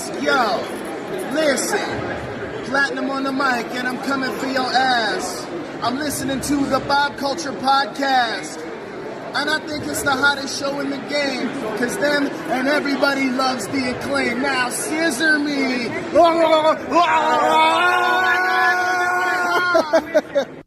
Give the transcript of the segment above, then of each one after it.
Yo, listen, Platinum on the mic, and I'm coming for your ass. I'm listening to the Bob Culture Podcast, and I think it's the hottest show in the game, because them and everybody loves the Acclaim. Now, scissor me.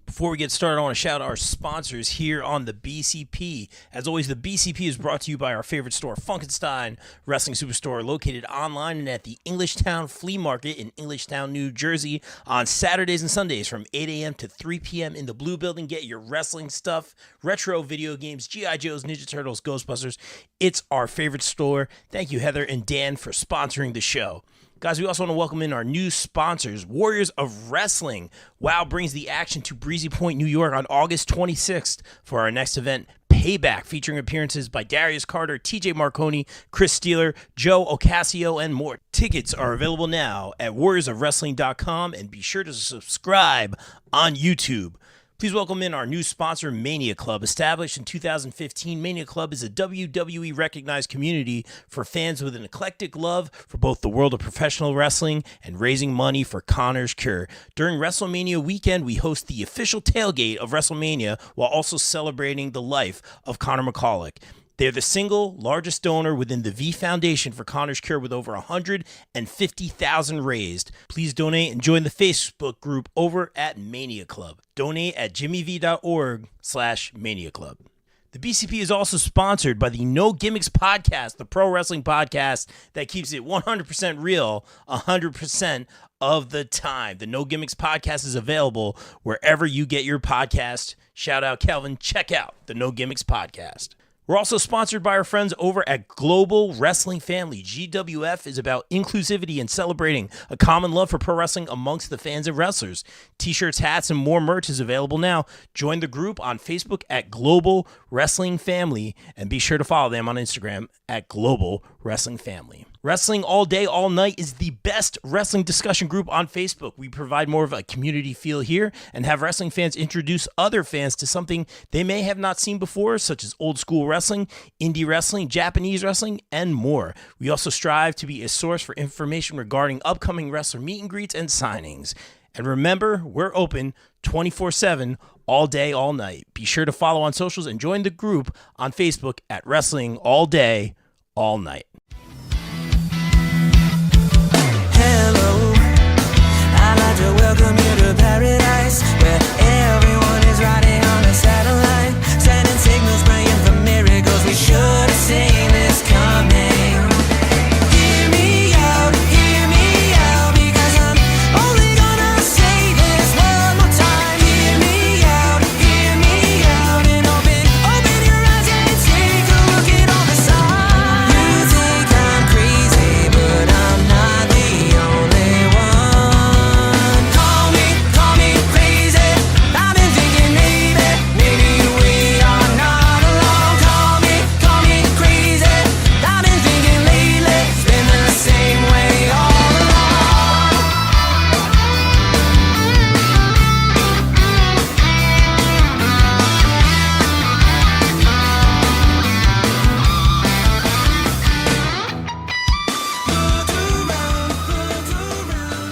Before we get started, I want to shout out our sponsors here on the BCP. As always, the BCP is brought to you by our favorite store, Funkenstein Wrestling Superstore, located online and at the Englishtown Flea Market in Englishtown, New Jersey, on Saturdays and Sundays from 8 a.m. to 3 p.m. in the Blue Building. Get your wrestling stuff, retro video games, G.I. Joes, Ninja Turtles, Ghostbusters. It's our favorite store. Thank you, Heather and Dan, for sponsoring the show. Guys, we also want to welcome in our new sponsors, Warriors of Wrestling. WOW brings the action to Breezy Point, New York on August 26th for our next event, Payback, featuring appearances by Darius Carter, TJ Marconi, Chris Steeler, Joe Ocasio, and more. Tickets are available now at warriorsofwrestling.com, and be sure to subscribe on YouTube. Please welcome in our new sponsor, Mania Club. Established in 2015, Mania Club is a WWE-recognized community for fans with an eclectic love for both the world of professional wrestling and raising money for Connor's Cure. During WrestleMania weekend, we host the official tailgate of WrestleMania while also celebrating the life of Connor McCulloch. They're the single largest donor within the V Foundation for Connor's Cure, with over $150,000 raised. Please donate and join the Facebook group over at Mania Club. Donate at jimmyv.org/Mania Club. The BCP is also sponsored by the No Gimmicks Podcast, the pro wrestling podcast that keeps it 100% real 100% of the time. The No Gimmicks Podcast is available wherever you get your podcast. Shout out Kelvin. Check out the No Gimmicks Podcast. We're also sponsored by our friends over at Global Wrestling Family. GWF is about inclusivity and celebrating a common love for pro wrestling amongst the fans and wrestlers. T-shirts, hats, and more merch is available now. Join the group on Facebook at Global Wrestling Family, and be sure to follow them on Instagram at Global Wrestling Family. Wrestling All Day, All Night is the best wrestling discussion group on Facebook. We provide more of a community feel here and have wrestling fans introduce other fans to something they may have not seen before, such as old school wrestling, indie wrestling, Japanese wrestling, and more. We also strive to be a source for information regarding upcoming wrestler meet and greets and signings. And remember, we're open 24/7, all day, all night. Be sure to follow on socials and join the group on Facebook at Wrestling All Day, All Night. Hello, I'd like to welcome you to paradise, where everyone is riding on a satellite, sending signals praying for miracles. We should have seen this coming. Hear me out, because I'm only gonna say this one more time. Hear me out, and open your eyes and take a look at all the signs. You think I'm crazy, but I'm not the only one. Call me crazy. I've been thinking maybe we are not alone. Call me crazy. I've been thinking lately it's been the same way all along.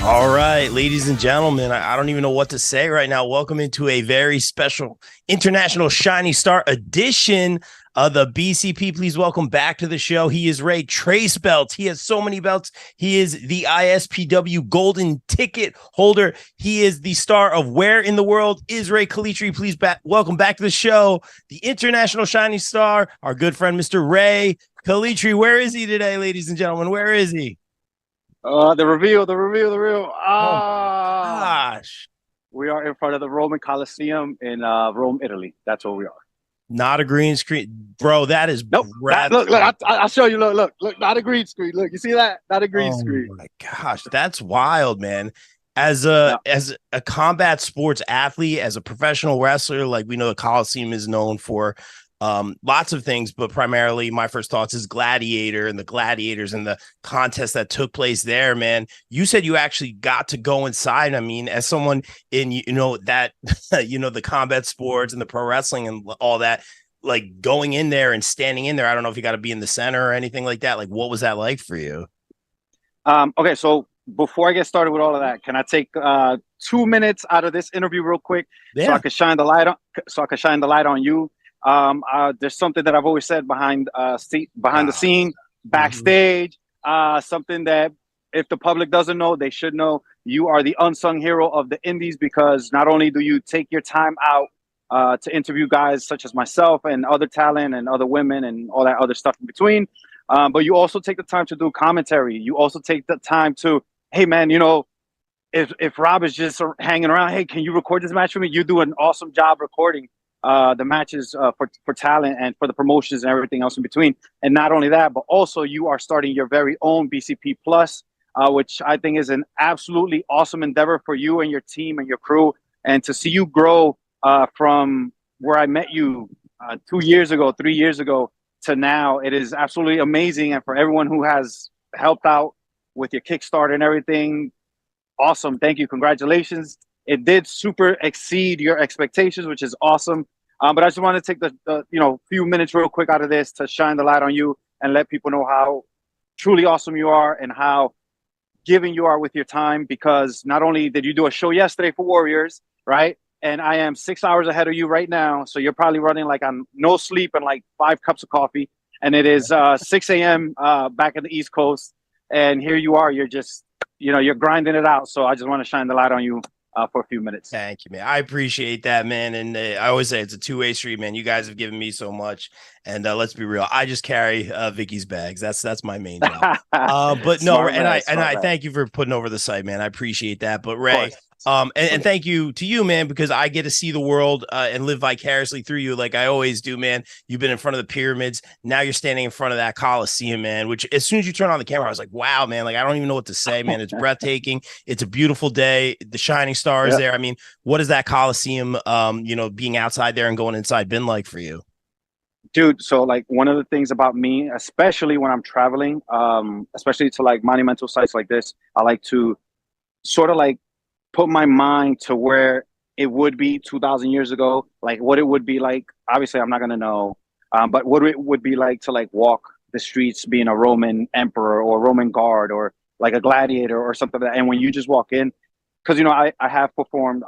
All right, ladies and gentlemen, I don't even know what to say right now. Welcome into a very special International Shiny Star edition of the BCP. Please welcome back to the show. He is Ray Trace Belts. He has so many belts. He is the ISPW Golden Ticket holder. He is the star of Where in the World is Rey Calitri. Please welcome back to the show, the International Shiny Star, our good friend, Mr. Rey Calitri. Where is he today, ladies and gentlemen? Where is he? The reveal. Gosh. We are in front of the Roman Coliseum in Rome, Italy. That's where we are. Not a green screen, bro. That is Nope. Look. I'll show you. Look. Not a green screen. Look, you see that? Not a green screen. Oh my gosh, that's wild, man. As a combat sports athlete, as a professional wrestler, like we know the Coliseum is known for lots of things, but primarily my first thoughts is Gladiator and the Gladiators and the contest that took place there, man. You said you actually got to go inside. I mean, as someone in, that, the combat sports and the pro wrestling and all that, like going in there and standing in there, I don't know if you got to be in the center or anything like that. Like, what was that like for you? Okay, so before I get started with all of that, can I take 2 minutes out of this interview real quick so I Yeah. can shine the light on you? There's something that I've always said behind the scene, backstage. Something that if the public doesn't know, they should know. You are the unsung hero of the Indies because not only do you take your time out to interview guys such as myself and other talent and other women and all that other stuff in between. But you also take the time to do commentary. You also take the time to, hey man, if Rob is just hanging around, hey, can you record this match for me? You do an awesome job recording the matches for talent and for the promotions and everything else in between. And not only that, but also you are starting your very own BCP Plus, which I think is an absolutely awesome endeavor for you and your team and your crew. And to see you grow from where I met you 2 years ago, 3 years ago, to now, it is absolutely amazing. And for everyone who has helped out with your Kickstarter and everything, awesome. Thank you. Congratulations. It did super exceed your expectations, which is awesome. But I just want to take the few minutes real quick out of this to shine the light on you and let people know how truly awesome you are and how giving you are with your time, because not only did you do a show yesterday for Warriors, right? And I am 6 hours ahead of you right now. So you're probably running like on no sleep and like 5 cups of coffee. And it is 6 a.m. Back in the East Coast. And here you are. You're just, you're grinding it out. So I just want to shine the light on you for a few minutes. Thank you, man. I appreciate that, man. And I always say it's a two-way street, man. You guys have given me so much. And let's be real. I just carry Vicky's bags. That's my main job. But no, I thank you for putting over the site, man. I appreciate that. But Ray, and thank you to you, man, because I get to see the world and live vicariously through you like I always do, man. You've been in front of the pyramids. Now you're standing in front of that Coliseum, man, which as soon as you turn on the camera, I was like, wow, man, like I don't even know what to say, man. It's breathtaking. It's a beautiful day. The shining stars there. I mean, what is that Coliseum, being outside there and going inside been like for you? Dude, so like one of the things about me, especially when I'm traveling, especially to like monumental sites like this, I like to sort of like put my mind to where it would be 2,000 years ago, like what it would be like. Obviously, I'm not going to know, but what it would be like to like walk the streets being a Roman emperor or Roman guard or like a gladiator or something like that. And when you just walk in, because, I have performed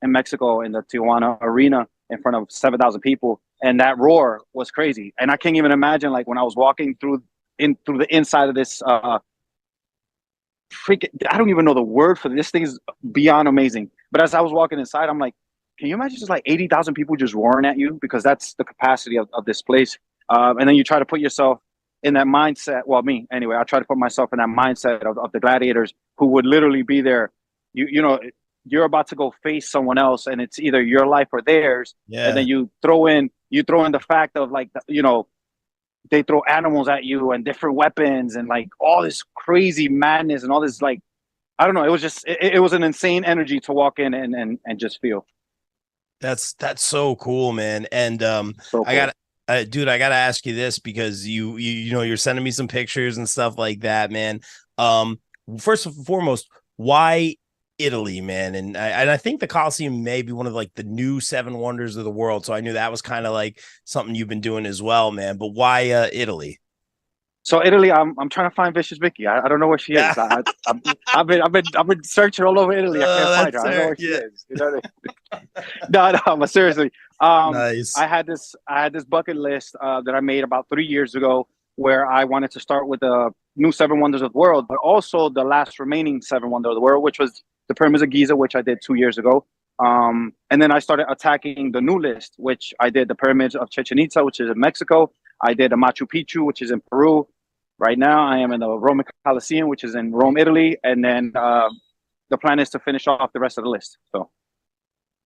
in Mexico in the Tijuana arena in front of 7,000 people. And that roar was crazy. And I can't even imagine like when I was walking through the inside of this I don't even know the word for this thing is beyond amazing. But as I was walking inside, I'm like, can you imagine just like 80,000 people just roaring at you? Because that's the capacity of this place. And then you try to put yourself in that mindset. Well, me anyway, I try to put myself in that mindset of the gladiators who would literally be there. You're about to go face someone else and it's either your life or theirs. Yeah. And then you throw in the fact of like, they throw animals at you and different weapons and like all this crazy madness and all this, like, I don't know. It was just, it was an insane energy to walk in and just feel. That's so cool, man. And so cool. I gotta ask you this because you're sending me some pictures and stuff like that, man. First and foremost, why Italy, man? And I think the Coliseum may be one of like the new 7 wonders of the world. So I knew that was kind of like something you've been doing as well, man. But why Italy? So Italy, I'm trying to find Vicious Vicky. I don't know where she is. I've been searching all over Italy. I can't find her. I don't know where she is. You know what I mean? No, but seriously. Nice. I had this bucket list that I made about 3 years ago where I wanted to start with the new 7 wonders of the world, but also the last remaining 7 wonders of the world, which was the Pyramids of Giza, which I did 2 years ago. And then I started attacking the new list, which I did the Pyramids of Chichen Itza, which is in Mexico. I did the Machu Picchu, which is in Peru. Right now, I am in the Roman Coliseum, which is in Rome, Italy. And then the plan is to finish off the rest of the list. So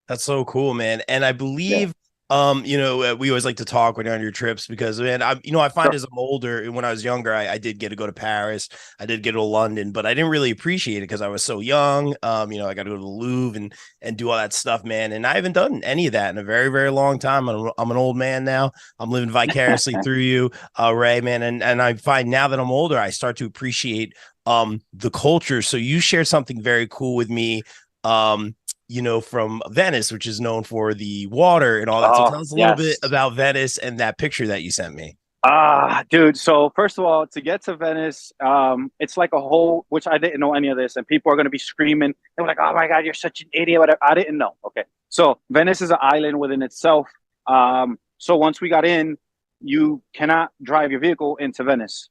that's so cool, man. And I believe, we always like to talk when you're on your trips because, man, I find as I'm older, when I was younger, I did get to go to Paris. I did get to London, but I didn't really appreciate it because I was so young. I got to go to the Louvre and do all that stuff, man. And I haven't done any of that in a very, very long time. I'm an old man now. I'm living vicariously through you, Ray, man. And I find now that I'm older, I start to appreciate the culture. So you shared something very cool with me. From Venice, which is known for the water and all that. So tell us a little bit about Venice and that picture that you sent me. Dude. So first of all, to get to Venice, it's like a whole, which I didn't know any of this, and people are going to be screaming. They were like, "Oh my God, you're such an idiot!" But I didn't know. Okay, so Venice is an island within itself. So once we got in, you cannot drive your vehicle into Venice.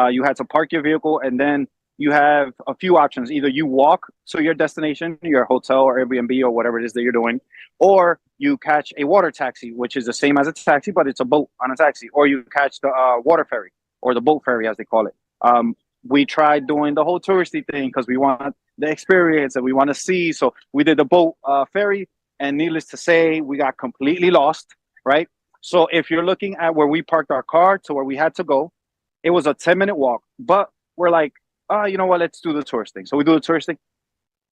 You had to park your vehicle, and then you have a few options. Either you walk to your destination, your hotel or Airbnb or whatever it is that you're doing, or you catch a water taxi, which is the same as a taxi, but it's a boat on a taxi, or you catch the water ferry or the boat ferry, as they call it. We tried doing the whole touristy thing because we want the experience and we want to see. So we did the boat ferry, and needless to say, we got completely lost, right? So if you're looking at where we parked our car to where we had to go, it was a 10-minute walk, but we're like, you know what, let's do the tourist thing. So we do the tourist thing.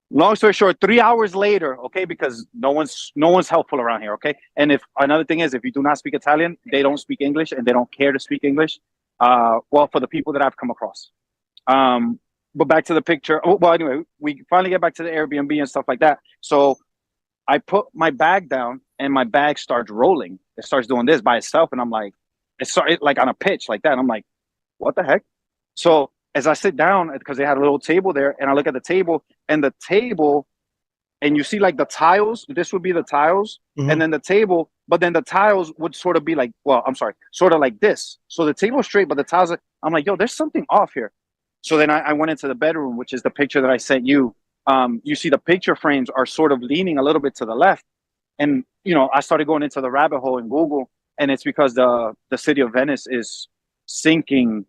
Long story short, 3 hours later, okay, because no one's helpful around here, okay? And if another thing is, if you do not speak Italian, they don't speak English and they don't care to speak English. Well, for the people that I've come across. But back to the picture. Well, anyway, we finally get back to the Airbnb and stuff like that. So I put my bag down and my bag starts rolling. It starts doing this by itself. And I'm like, it started like on a pitch like that. And I'm like, what the heck? So as I sit down, because they had a little table there, and I look at the table, and you see like the tiles, this would be the tiles, and then the table, but then the tiles would sort of be like, sort of like this. So the table's straight, but the tiles, I'm like, yo, there's something off here. So then I went into the bedroom, which is the picture that I sent you. You see the picture frames are sort of leaning a little bit to the left. And, I started going into the rabbit hole in Google, and it's because the city of Venice is sinking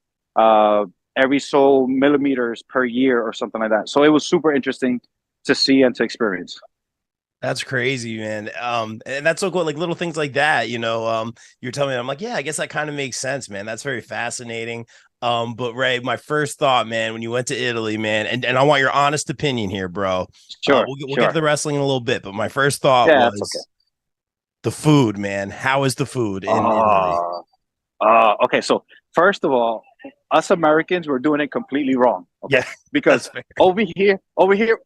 every so millimeters per year or something like that. So it was super interesting to see and to experience. That's crazy, man. And that's so cool. Like little things like that, you're telling me, I'm like, yeah, I guess that kind of makes sense, man. That's very fascinating. But Ray, my first thought, man, when you went to Italy, man, and I want your honest opinion here, bro. Sure. We'll get to the wrestling in a little bit, but my first thought was the food, man. How is the food in Italy? Okay. So first of all, us Americans were doing it completely wrong. Okay? Yeah, because over here,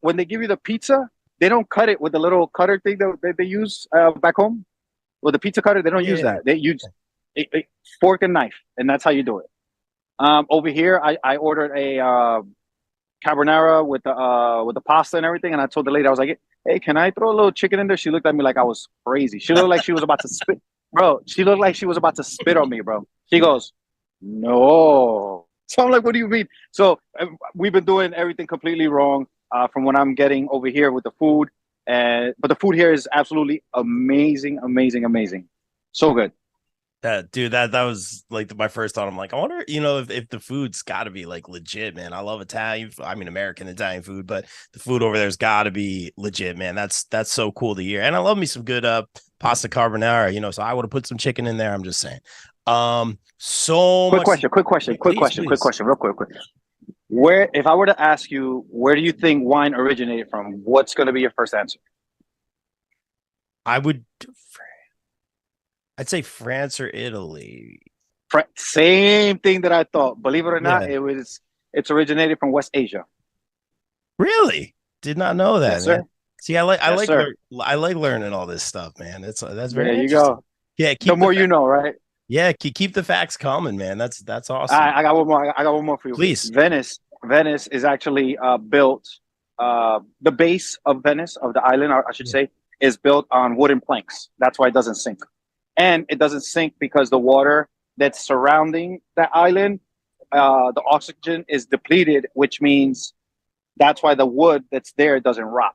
when they give you the pizza, they don't cut it with the little cutter thing that they use back home. With the pizza cutter, they don't use that. They use a fork and knife, and that's how you do it. Over here, I ordered a carbonara with the pasta and everything, and I told the lady, I was like, "Hey, can I throw a little chicken in there?" She looked at me like I was crazy. She looked like she was about to spit, bro. She looked like she was about to spit on me, bro. She goes, "No." So I'm like, "What do you mean?" So we've been doing everything completely wrong from what I'm getting over here with the food, but the food here is absolutely amazing, amazing, amazing. So good. Dude, that was like my first thought. I'm like, I wonder, if the food's got to be like legit, man. I love American Italian food, but the food over there's got to be legit, man. That's so cool to hear. And I love me some good pasta carbonara, so I would have put some chicken in there. I'm just saying. Quick question, real quick. Where, if I were to ask you, where do you think wine originated from? What's going to be your first answer? I'd say France or Italy. Same thing that I thought. Believe it or not, it's originated from West Asia. Really? Did not know that. Yes, sir. See, I like learning all this stuff, man. That's very there you interesting. go. Yeah, the more you know, right? Yeah, keep the facts coming, man. That's awesome. I got one more. I got one more for you. Please. Venice is actually built. The base of Venice, of the island, I should say, is built on wooden planks. That's why it doesn't sink. And it doesn't sink because the water that's surrounding that island, the oxygen is depleted, which means that's why the wood that's there doesn't rot.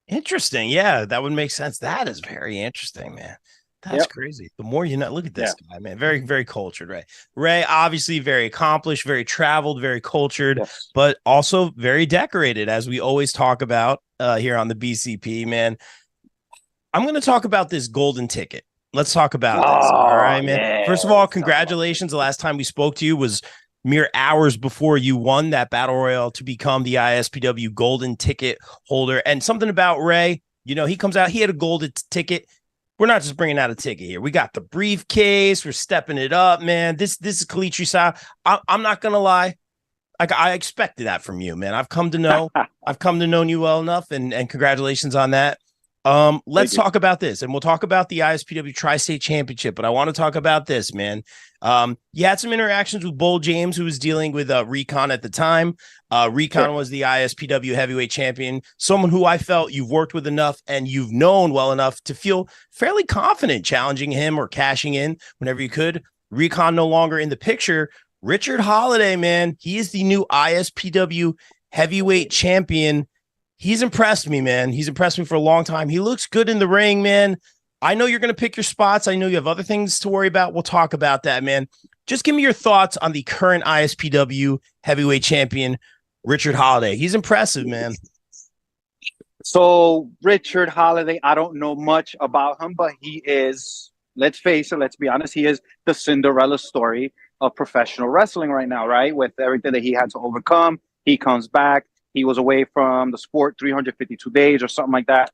Interesting. Yeah, that would make sense. That is very interesting, man. That's crazy. The more you know, look at this guy, man. Very, very cultured, Ray. Ray, obviously very accomplished, very traveled, very cultured, but also very decorated, as we always talk about here on the BCP, man. I'm going to talk about this golden ticket. Let's talk about this. All right, man. Yeah. First of all, congratulations. The last time we spoke to you was mere hours before you won that battle royal to become the ISPW golden ticket holder. And something about Ray, he comes out, he had a golden ticket. We're not just bringing out a ticket here. We got the briefcase. We're stepping it up, man. This is Calitri style. I'm not going to lie. I expected that from you, man. I've come to know you well enough, and congratulations on that. Let's talk about this, and we'll talk about the ISPW Tri-State Championship, but I want to talk about this, man. You had some interactions with Bull James, who was dealing with Recon at the time. Recon was the ISPW heavyweight champion, someone who I felt you've worked with enough and you've known well enough to feel fairly confident challenging him or cashing in whenever you could. Recon no longer in the picture. Richard Holiday, man, he is the new ISPW heavyweight champion. He's impressed me, man. He's impressed me for a long time. He looks good in the ring, man. I know you're going to pick your spots. I know you have other things to worry about. We'll talk about that, man. Just give me your thoughts on the current ISPW heavyweight champion, Richard Holiday. He's impressive, man. So Richard Holiday, I don't know much about him, but he is, let's face it, let's be honest, he is the Cinderella story of professional wrestling right now, right? With everything that he had to overcome, he comes back. He was away from the sport 352 days or something like that.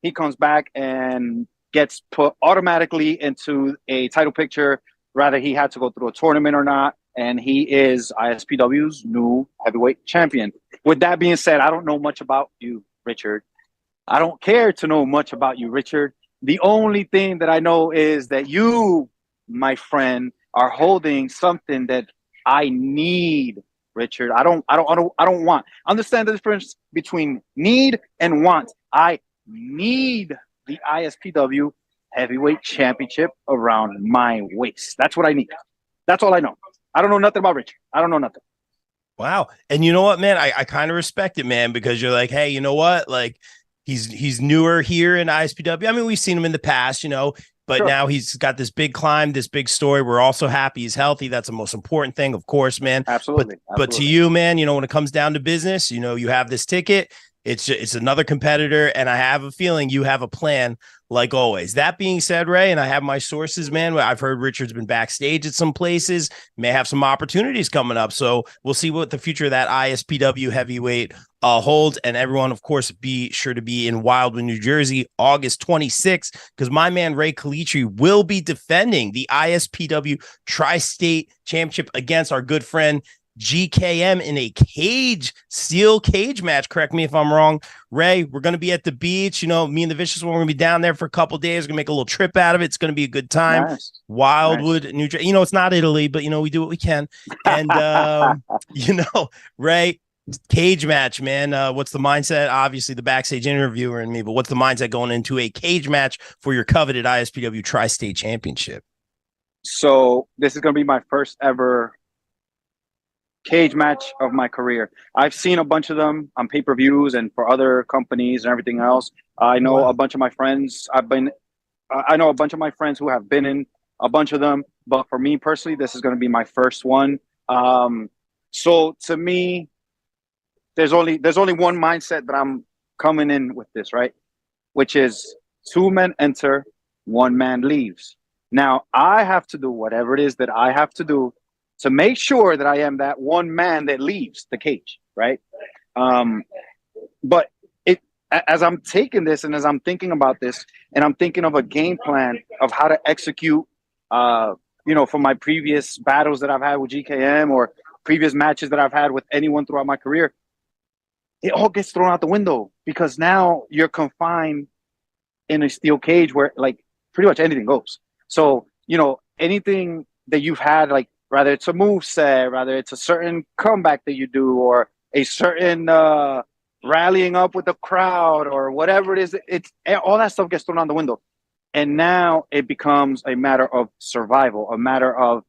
He comes back and gets put automatically into a title picture, rather he had to go through a tournament or not, and he is ISPW's new heavyweight champion. With that being said, I don't know much about you, Richard. I don't care to know much about you, Richard. The only thing that I know is that you, my friend, are holding something that I need, Richard. I don't want. Understand the difference between need and want. I need the ISPW heavyweight championship around my waist. That's what I need. That's all I know. I don't know nothing about Richard. I don't know nothing. Wow. And you know what, man? I kind of respect it, man, because you're like, hey, you know what? Like, he's newer here in ISPW. I mean, we've seen him in the past, you know, but now he's got this big climb, this big story. We're also happy he's healthy. That's the most important thing, of course, man. Absolutely. But to you, man, you know, when it comes down to business, you know, you have this ticket. It's another competitor, and I have a feeling you have a plan, like always. That being said, Ray, and I have my sources, man. I've heard Richard's been backstage at some places, may have some opportunities coming up. So we'll see what the future of that ISPW heavyweight holds. And everyone, of course, be sure to be in Wildwood, New Jersey, August 26th, because my man Rey Calitri will be defending the ISPW Tri-State Championship against our good friend GKM in a steel cage match. Correct me if I'm wrong, Ray. We're going to be at the beach. You know, me and the Vicious One, we're going to be down there for a couple days. We're going to make a little trip out of it. It's going to be a good time. Nice. Wildwood, New Jersey. You know, it's not Italy, but, you know, we do what we can. And, you know, Ray, cage match, man. What's the mindset? Obviously, the backstage interviewer and me, but what's the mindset going into a cage match for your coveted ISPW Tri-State Championship? So this is going to be my first ever cage match of my career. I've seen a bunch of them on pay-per-views and for other companies and everything else. I know a bunch of my friends. I know a bunch of my friends who have been in a bunch of them, but for me personally, this is going to be my first one. So to me, there's only one mindset that I'm coming in with this, right? Which is 2 men enter, 1 man leaves. Now I have to do whatever it is that I have to do to make sure that I am that 1 man that leaves the cage, right? But as I'm taking this and as I'm thinking about this, and I'm thinking of a game plan of how to execute, you know, from my previous battles that I've had with GKM or previous matches that I've had with anyone throughout my career, it all gets thrown out the window because now you're confined in a steel cage where, like, pretty much anything goes. So, you know, anything that you've had, like, rather it's a move set, rather it's a certain comeback that you do, or a certain rallying up with the crowd, or whatever it is, it's all that stuff gets thrown out the window. And now it becomes a matter of survival, a matter of,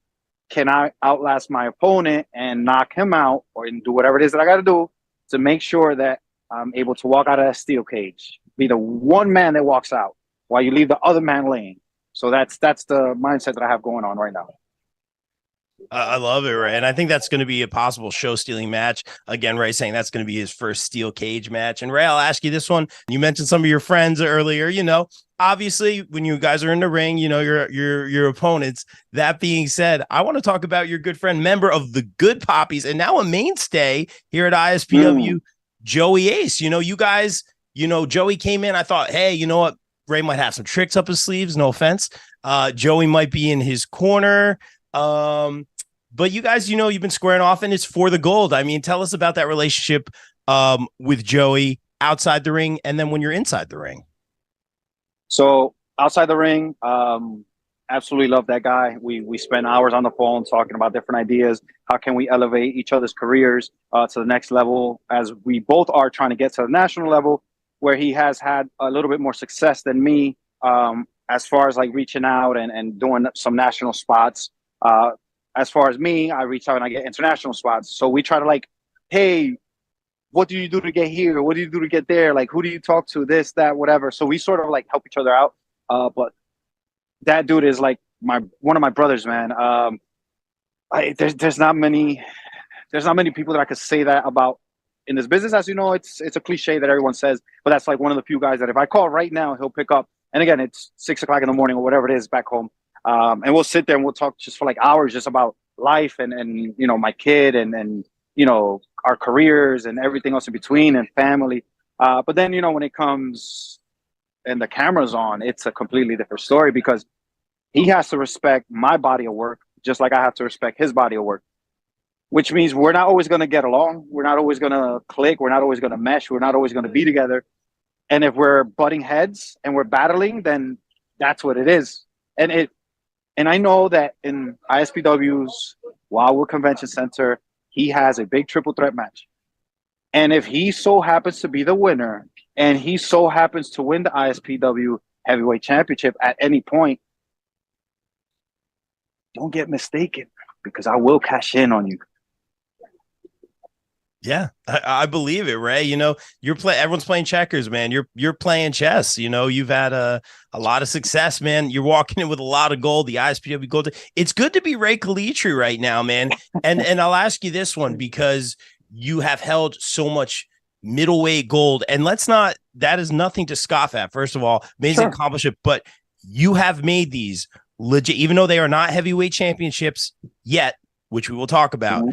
can I outlast my opponent and knock him out, or do whatever it is that I got to do to make sure that I'm able to walk out of that steel cage, be the 1 man that walks out while you leave the other man laying. So that's the mindset that I have going on right now. I love it, Ray. And I think that's going to be a possible show-stealing match. Again, Ray saying that's going to be his first steel cage match. And Ray, I'll ask you this one. You mentioned some of your friends earlier. You know, obviously, when you guys are in the ring, you know, your opponents. That being said, I want to talk about your good friend, member of the Good Poppies, and now a mainstay here at ISPW, Joey Ace. You know, you guys, you know, Joey came in. I thought, hey, you know what? Ray might have some tricks up his sleeves. No offense. Joey might be in his corner. But you guys, you know, you've been squaring off, and it's for the gold. I mean, tell us about that relationship with Joey outside the ring and then when you're inside the ring. So outside the ring, absolutely love that guy. We spend hours on the phone talking about different ideas. How can we elevate each other's careers to the next level, as we both are trying to get to the national level, where he has had a little bit more success than me, as far as like reaching out and doing some national spots. As far as me, I reach out and I get international spots. So we try to like, hey, what do you do to get here? What do you do to get there? Like, who do you talk to? This, that, whatever. So we sort of like help each other out. But that dude is like one of my brothers, man. There's not many people that I could say that about in this business. As you know, it's a cliche that everyone says, but that's like one of the few guys that if I call right now, he'll pick up. And again, it's 6 o'clock in the morning or whatever it is back home. And we'll sit there and we'll talk just for like hours, just about life and you know, my kid and you know, our careers and everything else in between and family. But then, you know, when it comes and the camera's on, it's a completely different story because he has to respect my body of work just like I have to respect his body of work, which means we're not always going to get along. We're not always going to click. We're not always going to mesh. We're not always going to be together. And if we're butting heads and we're battling, then that's what it is. And I know that in ISPW's Wildwood Convention Center, he has a big triple threat match. And if he so happens to be the winner and he so happens to win the ISPW Heavyweight Championship at any point, don't get mistaken because I will cash in on you. Yeah, I believe it, Ray. You know, everyone's playing checkers, man. You're playing chess. You know, you've had a lot of success, man. You're walking in with a lot of gold, the ISPW gold. It's good to be Rey Calitri right now, man. And I'll ask you this one because you have held so much middleweight gold. And that is nothing to scoff at. First of all, amazing accomplishment, but you have made these legit, even though they are not heavyweight championships yet, which we will talk about.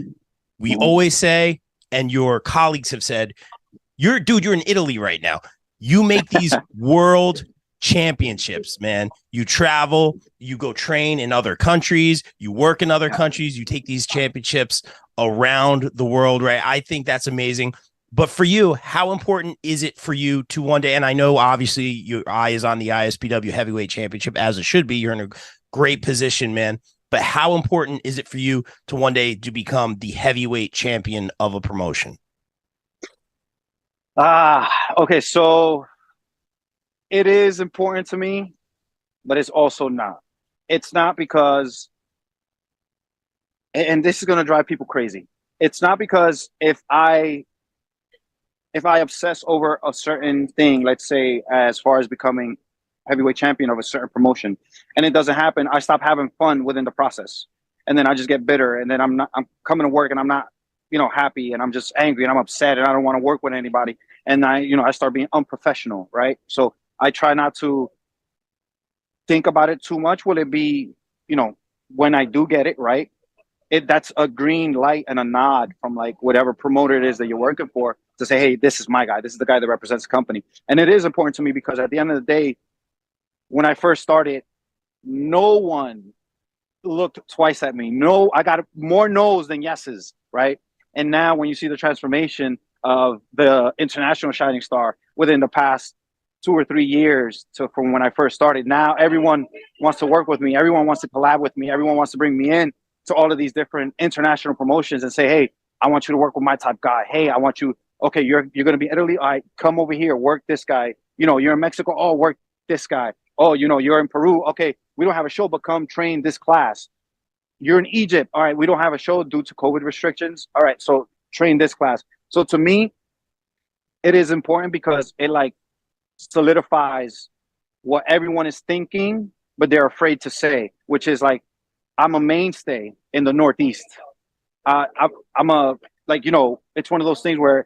We always say, and your colleagues have said, you're in Italy right now. You make these world championships, man. You travel, you go train in other countries, you work in other countries, you take these championships around the world, right? I think that's amazing. But for you, how important is it for you to one day, and I know obviously your eye is on the ISPW Heavyweight Championship, as it should be. You're in a great position, man. But how important is it for you to one day to become the heavyweight champion of a promotion? Okay, so it is important to me, but it's also not. It's not because, and this is going to drive people crazy. It's not because if I obsess over a certain thing, let's say as far as becoming heavyweight champion of a certain promotion, and it doesn't happen, I stop having fun within the process, and then I just get bitter, and then I'm coming to work and I'm not, you know, happy, and I'm just angry and I'm upset and I don't want to work with anybody, and I start being unprofessional, right? So I try not to think about it too much. Will it be, you know, when I do get it right, that's a green light and a nod from like whatever promoter it is that you're working for to say, hey, this is my guy. This is the guy that represents the company. And it is important to me because at the end of the day, when I first started, no one looked twice at me. No, I got more no's than yeses, right? And now when you see the transformation of the international shining star within the past 2 or 3 years from when I first started, now everyone wants to work with me. Everyone wants to collab with me. Everyone wants to bring me in to all of these different international promotions and say, hey, I want you to work with my type guy. Hey, I want you, okay, you're going to be in Italy. All right, come over here, work this guy. You know, you're in Mexico. Oh, work this guy. Oh, you know, you're in Peru. Okay, we don't have a show, but come train this class. You're in Egypt. All right, we don't have a show due to COVID restrictions. All right, so train this class. So to me, it is important because it like solidifies what everyone is thinking, but they're afraid to say, which is like, I'm a mainstay in the Northeast. I'm a, like, you know, it's one of those things where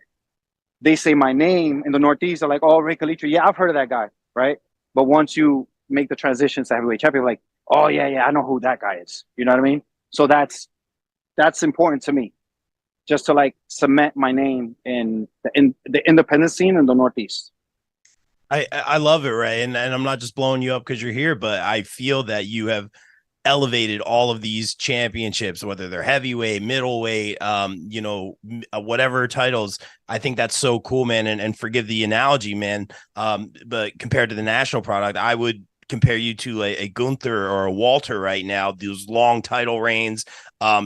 they say my name in the Northeast. They're like, oh, Rey Calitri. Yeah, I've heard of that guy, right? But once you make the transition to heavyweight champion, like, oh, yeah, I know who that guy is. You know what I mean? So that's important to me, just to like cement my name in the independent scene in the Northeast. I love it, Ray. And I'm not just blowing you up because you're here, but I feel that you have elevated all of these championships, whether they're heavyweight, middleweight, whatever titles. I think that's so cool, man. And forgive the analogy, man. But compared to the national product, I would compare you to a Gunther or a Walter right now, those long title reigns.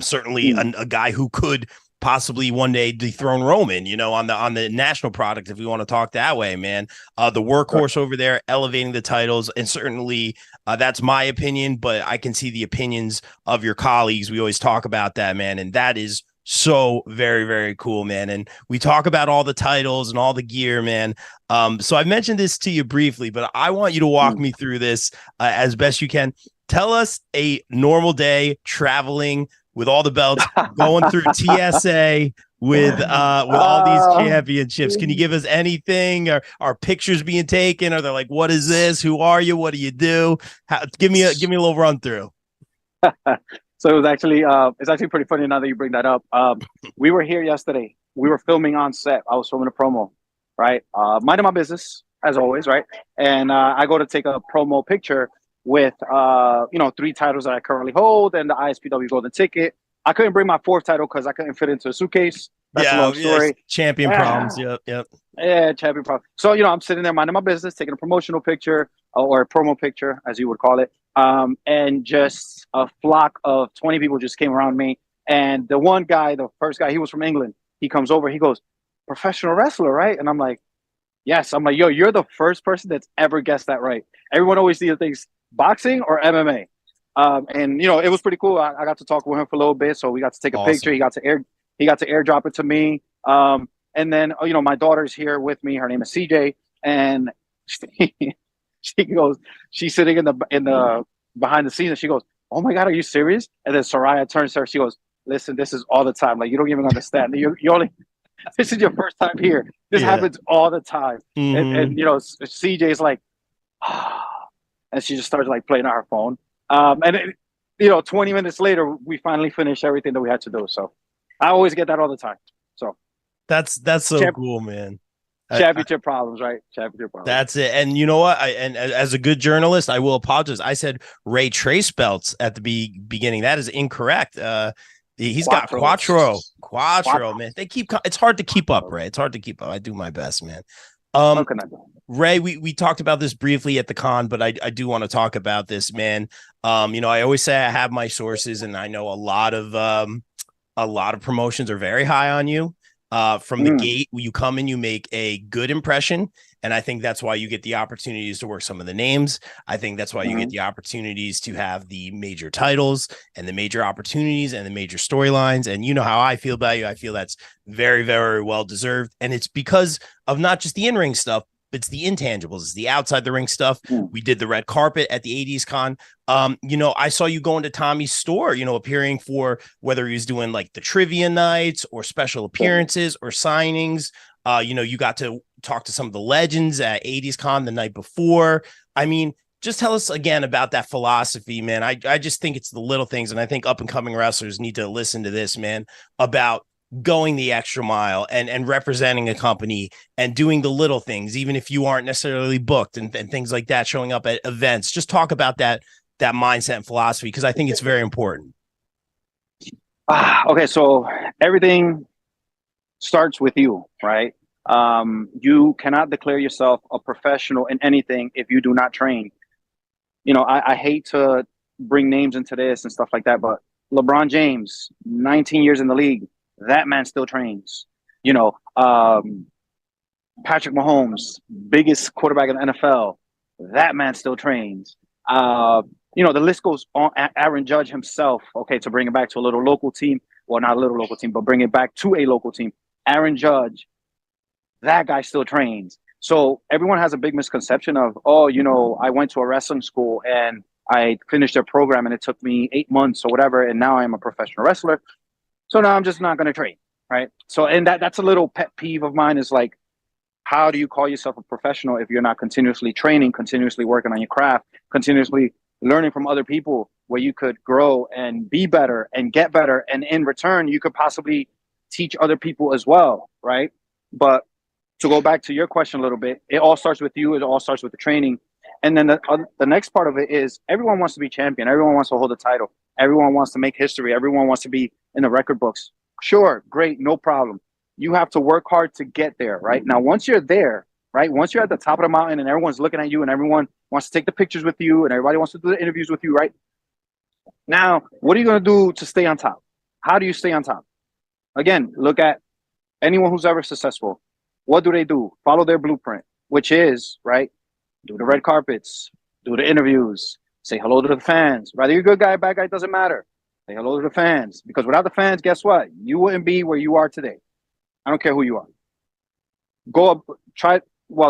Certainly a guy who could possibly one day dethrone Roman, on the national product, if we want to talk that way, man. The workhorse over there, elevating the titles, and certainly that's my opinion, but I can see the opinions of your colleagues. We always talk about that, man, and that is so very, very cool, man. And we talk about all the titles and all the gear, man. So I mentioned this to you briefly, but I want you to walk me through this as best you can. Tell us a normal day traveling with all the belts, going through TSA with all these championships. Can you give us anything? Are pictures being taken? Are they like, what is this? Who are you? What do you do? Give me a little run through. So it's actually pretty funny now that you bring that up. We were here yesterday. We were filming on set. I was filming a promo, right? Minding my business as always, right? And I go to take a promo picture with 3 titles that I currently hold and the ISPW golden ticket. I couldn't bring my 4th title because I couldn't fit into a suitcase. That's a long story. Champion problems. Yep. Yeah, champion problem. So I'm sitting there minding my business, taking a promotional picture or a promo picture, as you would call it. And just a flock of 20 people just came around me. And the one guy, the first guy, he was from England. He comes over. He goes, "Professional wrestler, right?" And I'm like, "Yes." I'm like, "Yo, you're the first person that's ever guessed that right." Everyone always either thinks boxing or MMA. And it was pretty cool. I got to talk with him for a little bit, so we got to take a picture. He got to airdrop it to me. And then my daughter's here with me. Her name is CJ, and she's sitting in the behind the scenes, and she goes, "Oh my God, are you serious?" And then Soraya turns to her. She goes, "Listen, this is all the time. Like, you don't even understand. You only this is your first time here. This happens all the time." And CJ's like, and she just started like playing on her phone. 20 minutes later, we finally finished everything that we had to do. So I always get that all the time. So that's so cool, man. Championship problems, right? Championship problems. That's it. And you know what? And as a good journalist, I will apologize. I said Ray Trace belts at the beginning. That is incorrect. He's got Quattro, man. It's hard to keep up, Ray. It's hard to keep up. I do my best, man. Ray, we talked about this briefly at the con, but I do want to talk about this, man. I always say I have my sources, and I know a lot of promotions are very high on you. From the gate, you come in, you make a good impression, and I think that's why you get the opportunities to work some of the names. I think that's why you get the opportunities to have the major titles and the major opportunities and the major storylines. And you know how I feel about you. I feel that's very, very well deserved, and it's because of not just the in-ring stuff, it's the intangibles, it's the outside the ring stuff. We did the red carpet at the 80s con. I saw you going to Tommy's store, appearing for whether he was doing like the trivia nights or special appearances or signings. You got to talk to some of the legends at 80s con the night before. I mean, just tell us again about that philosophy, man. I just think it's the little things. And I think up and coming wrestlers need to listen to this, man, about going the extra mile and representing a company and doing the little things, even if you aren't necessarily booked and things like that, showing up at events. Just talk about that mindset and philosophy, because I think it's very important. Okay, so everything starts with you, right? You cannot declare yourself a professional in anything if you do not train. I hate to bring names into this and stuff like that, but LeBron James, 19 years in the league, that man still trains. Patrick Mahomes, biggest quarterback in the NFL, that man still trains. The list goes on. Aaron Judge himself, to bring it back to a little local team, well, not a little local team, but bring it back to a local team. Aaron Judge, that guy still trains. So everyone has a big misconception of, I went to a wrestling school and I finished their program and it took me 8 months or whatever, and now I am a professional wrestler. So now I'm just not going to train, right? So, and that's a little pet peeve of mine, is like, how do you call yourself a professional if you're not continuously training, continuously working on your craft, continuously learning from other people where you could grow and be better and get better, and in return you could possibly teach other people as well, right? But to go back to your question a little bit, it all starts with you. It all starts with the training. And then the next part of it is everyone wants to be champion. Everyone wants to hold the title. Everyone wants to make history. Everyone wants to be in the record books. Sure, great, no problem. You have to work hard to get there, right? Now, once you're there, right? Once you're at the top of the mountain and everyone's looking at you and everyone wants to take the pictures with you and everybody wants to do the interviews with you, right? Now, what are you going to do to stay on top? How do you stay on top? Again, look at anyone who's ever successful. What do? Follow their blueprint, which is, right? Do the red carpets, do the interviews, say hello to the fans. Whether you're a good guy, bad guy, doesn't matter. Say hello to the fans. Because without the fans, guess what? You wouldn't be where you are today. I don't care who you are. Go up,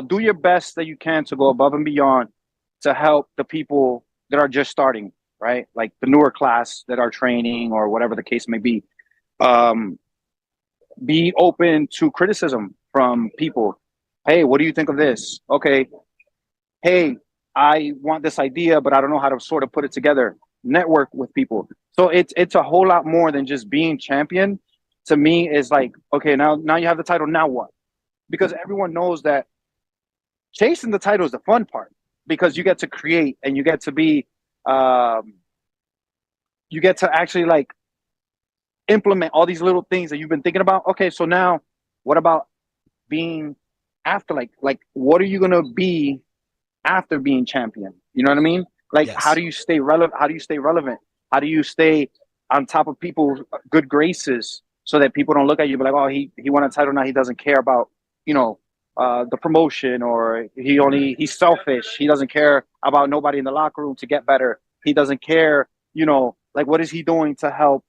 do your best that you can to go above and beyond to help the people that are just starting, right? Like the newer class that are training or whatever the case may be. Be open to criticism from people. Hey, what do you think of this? Okay. Hey, I want this idea, but I don't know how to sort of put it together. Network with people. So it's a whole lot more than just being champion. To me, is like, okay, now you have the title. Now what? Because everyone knows that chasing the title is the fun part, because you get to create and you get to be, you get to actually like implement all these little things that you've been thinking about. Okay, so now what about being after, like what are you gonna be after being champion? You know what I mean? Like, yes. How do you stay relevant? How do you stay relevant? How do you stay on top of people's good graces so that people don't look at you and be like, oh, he won a title, now he doesn't care about, the promotion, or he's selfish. He doesn't care about nobody in the locker room to get better. He doesn't care, like, what is he doing to help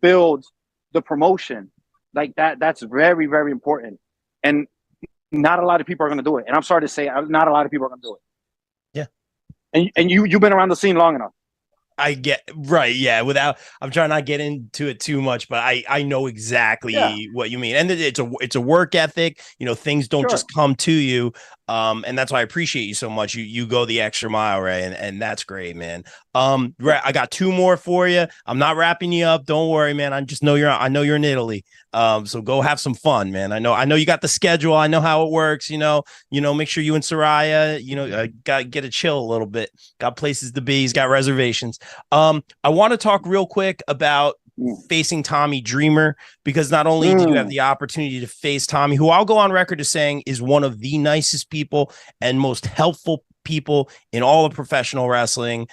build the promotion? Like that's very, very important. And not a lot of people are going to do it. And I'm sorry to say, not a lot of people are going to do it. Yeah. And you've been around the scene long enough. I get right. Yeah. I'm trying not to get into it too much, but I know exactly what you mean. And it's a work ethic, things don't just come to you. And that's why I appreciate you so much. You go the extra mile, Ray, and that's great, man. Ray, I got two more for you. I'm not wrapping you up. Don't worry, man. I know you're in Italy. So go have some fun, man. I know you got the schedule. I know how it works, make sure you and Soraya, got to get to chill a little bit. Got places to be. He's got reservations. I want to talk real quick about facing Tommy Dreamer, because not only did you have the opportunity to face Tommy, who I'll go on record as saying is one of the nicest people and most helpful people in all of professional wrestling.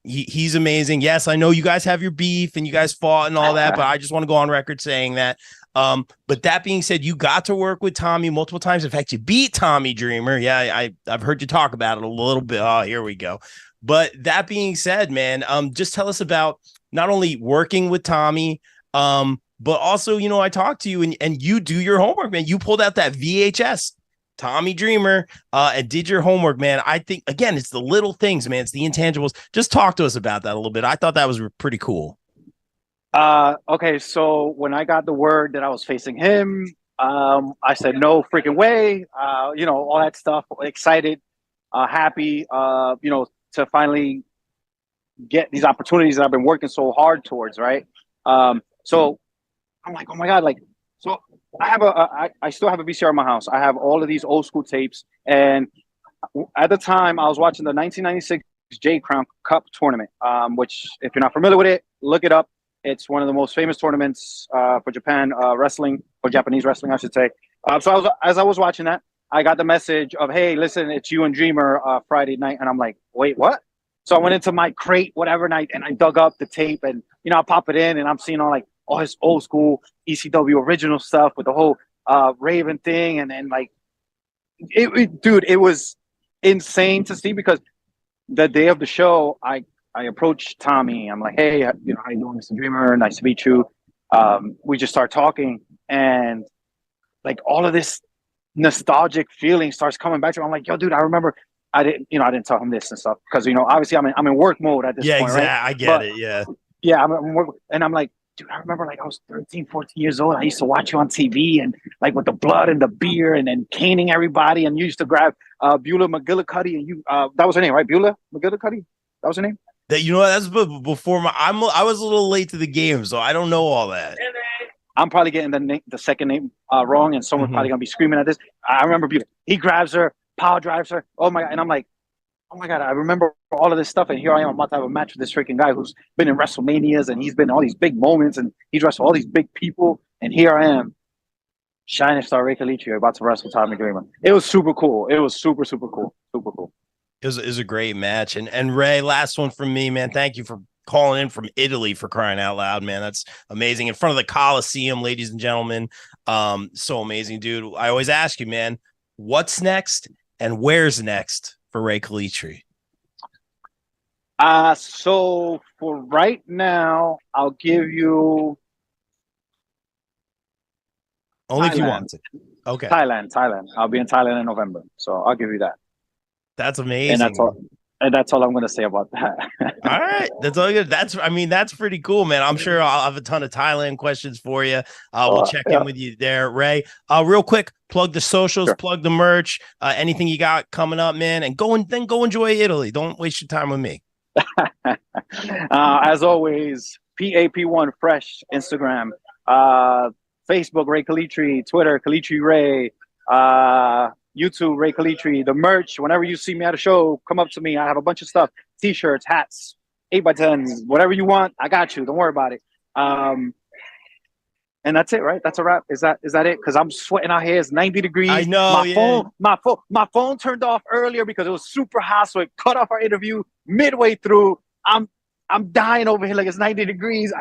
He's amazing. Yes, I know you guys have your beef and you guys fought and all that, but I just want to go on record saying that. But that being said, you got to work with Tommy multiple times. In fact, you beat Tommy Dreamer. Yeah, I've heard you talk about it a little bit. Oh, here we go. But that being said, man, just tell us about not only working with Tommy, but also, I talked to you and you do your homework, man. You pulled out that VHS, Tommy Dreamer, and did your homework, man. I think, again, it's the little things, man. It's the intangibles. Just talk to us about that a little bit. I thought that was pretty cool. Okay, so when I got the word that I was facing him, I said, no freaking way. All that stuff, excited, happy, to finally get these opportunities that I've been working so hard towards, right? So I'm like, oh my God, so I have I still have a VCR in my house. I have all of these old school tapes. And at the time I was watching the 1996 J Crown Cup tournament, which, if you're not familiar with it, look it up. It's one of the most famous tournaments for Japan wrestling, or Japanese wrestling, I should say. So as I was watching that, I got the message of, hey, listen, it's you and Dreamer Friday night. And I'm like, wait, what? So I went into my crate, whatever night, and I dug up the tape, and, I pop it in, and I'm seeing all his old school ECW original stuff with the whole Raven thing. And then dude, it was insane to see, because the day of the show, I approached Tommy. I'm like, hey, how you doing, Mr. Dreamer? Nice to meet you. We just start talking, and all of this nostalgic feeling starts coming back to me. I'm like, yo, dude, I remember I didn't tell him this and stuff, because, obviously I'm in work mode at this point, exactly. right? I get it. Yeah. Yeah. I'm in work, and I'm like, dude, I remember I was 13, 14 years old. I used to watch you on TV, and with the blood and the beer, and then caning everybody. And you used to grab Beulah McGillicuddy, and that was her name, right? Beulah McGillicuddy? That was her name? That's before I was a little late to the game, so I don't know all that. I'm probably getting the second name wrong, and someone's probably gonna be screaming at this. I remember Beulah. He grabs her, power drives her. Oh my God! And I'm like, oh my God, I remember all of this stuff, and here I am about to have a match with this freaking guy who's been in WrestleManias, and he's been in all these big moments, and he's wrestled all these big people, and here I am, Shining Star Rey Calitri, about to wrestle Tommy Dreamer. It was super cool. It was super, super cool. Super cool. It was a great match. And Ray, last one from me, man. Thank you for calling in from Italy, for crying out loud, man. That's amazing. In front of the Coliseum, ladies and gentlemen. So amazing, dude. I always ask you, man, what's next and where's next for Rey Calitri? So for right now, I'll give you only Thailand. If you want to. Okay. Thailand. I'll be in Thailand in November, so I'll give you that. That's amazing. And that's all I'm going to say about that. All right. That's all good. That's pretty cool, man. I'm sure I'll have a ton of Thailand questions for you. We'll check in with you there, Ray. Real quick, plug the socials, Sure. Plug the merch, anything you got coming up, man, and go enjoy Italy. Don't waste your time with me. As always, PAP1 Fresh, Instagram, Facebook, Rey Calitri, Twitter, Calitri Ray, YouTube, Rey Calitri, the merch. Whenever you see me at a show, come up to me. I have a bunch of stuff, t-shirts, hats, 8x10s, whatever you want. I got you. Don't worry about it. And that's it, right? That's a wrap. Is that it? Because I'm sweating out here. It's 90 degrees. I know. My phone turned off earlier because it was super hot, so it cut off our interview midway through. I'm dying over here like it's 90 degrees.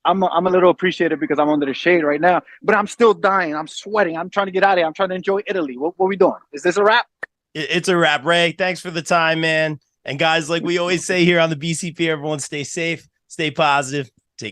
I'm a little appreciative because I'm under the shade right now, but I'm still dying. I'm sweating. I'm trying to get out of here. I'm trying to enjoy Italy. What are we doing? Is this a wrap? It's a wrap, Ray. Thanks for the time, man. And guys, like we always say here on the BCP, everyone stay safe, stay positive,